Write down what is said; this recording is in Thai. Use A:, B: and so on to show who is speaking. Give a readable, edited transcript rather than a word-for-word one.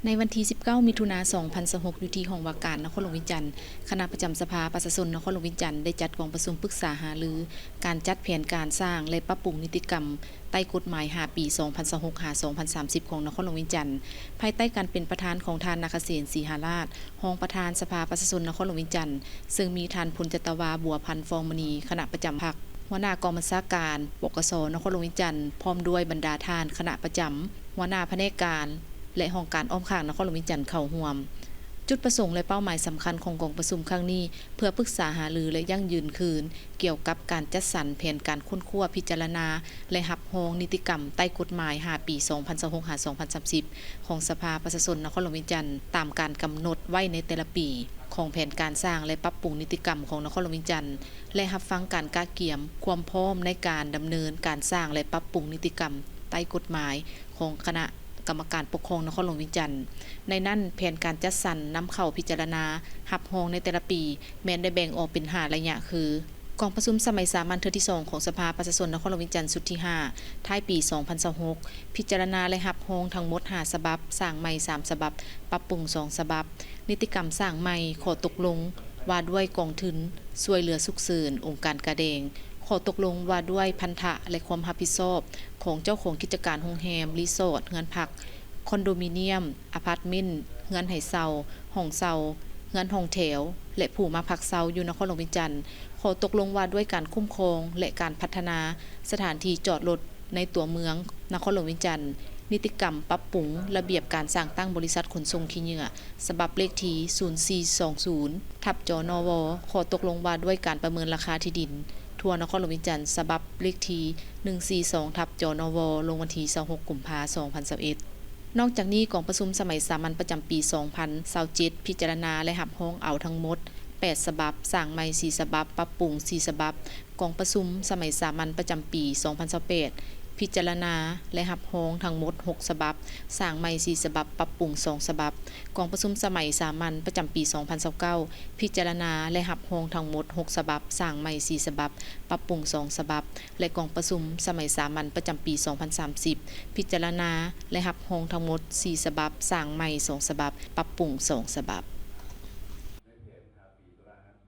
A: ในวันที่ 19 มิถุนายน 2026 อยู่ที่ห้องว่าการนครหลวงวิจันทร์คณะประจำสภาประชาชนนครหลวงวิจันทร์ได้จัดกองประชุมปรึกษาหารือการจัดแผนการสร้างและปรับปรุงนิติกรรมใต้กฎหมาย5ปี 2026-2030 ของนครหลวงวิจันทร์ภายใต้การเป็นประธานของทานนาคเษนศรีหาราชรองประธานสภาประชาชนนครหลวงวิจันทร์ซึ่งมีทานพลจตวาบัวพันธ์ฟองมณีคณะประจำพรรคหัวหน้ากองบัญชาการปกสนครหลวงวิจันทร์พร้อมด้วยบรรดาทานคณะประจำหัวหน้าแผนกการและห้องการอ้อมข้างนครหลวงวิจันทร์เข้าร่วมจุดประสงค์และเป้าหมายสำคัญของกองประชุมครั้งนี้เพื่อปรึกษาหารือและยั่งยืนคืนเกี่ยวกับการจัดสรรแผนการค้นคว้าพิจารณาและรับรองนิติกรรมใต้กฎหมาย5ปี 2026-2030 ของสภาประชาชนนครหลวงวิจันทร์ตามการกำหนดไว้ในแต่ละปีของแผนการสร้างและปรับปรุงนิติกรรมของนครหลวงวิจันทร์และรับฟังการกาเกี่ยมความพร้อมในการดำเนินการสร้างและปรับปรุงนิติกรรมใต้กฎหมายของคณะกรรมการปกครองนครหลวงวิจันทร์ในนั้นแผนการจัดสรรนำเข้าพิจารณารับรองในแต่ละปีแม้นได้แบ่งออกเป็น5ระยะคือกองประชุมสมัยสามัญเทื่อที่2ของสภาประชาชนนครหลวงวิจันทร์สุดที่5ท้ายปี 2026พิจารณาและรับรองทั้งหมด5ฉบับสร้างใหม่3ฉบับปรับปรุง2ฉบับนิติกรรมสร้างใหม่ข้อตกลงว่าด้วยกองทุนช่วยเหลือฉุกเฉินองค์การกระแดงข้อตกลงว่าด้วยพันธะและความรับผิดชอบของเจ้าของกิจการโรงแรมรีสอร์ทเรือนพักคอนโดมิเนียมอพาร์ตเมนต์เรือนให้เช่าห้องเช่าเรือนห้องแถวและผู้มาพักเช่าอยู่นครหลวงวิจันทร์ข้อตกลงว่าด้วยการคุ้มครองและการพัฒนาสถานที่จอดรถในตัวเมืองนครหลวงวิจันทร์นิติกรรมปรับปรุงระเบียบการสร้างตั้งบริษัทขนส่งขี้เหงื่อฉบับเลขที่0420ทับจนวข้อตกลงว่าด้วยการประเมินราคาที่ดินทั่วนครหลวงวิจันทร์ฉบับเลขที่142ทับจนวลงวันที่26กุมภาพันธ์2021นอกจากนี้กองประชุมสมัยสามัญประจำปี 2027พิจารณาและรับรองเอาทั้งหมด8ฉบับสร้างใหม่4ฉบับปรับปรุง4ฉบับกองประชุมสมัยสามัญประจำปี 2028พิจารณาและรับรองทั้งหมด6ฉบับสร้างใหม่4ฉบับปรับปรุง2ฉบับกองประชุมสมัยสามัญประจำปี 2029พิจารณาและรับรองทั้งหมด6ฉบับสร้างใหม่4ฉบับปรับปรุง2ฉบับและกองประชุมสมัยสามัญประจำปี 2030พิจารณาและรับรองทั้งหมด4ฉบับสร้างใหม่2ฉบับปรับปรุง2ฉบับ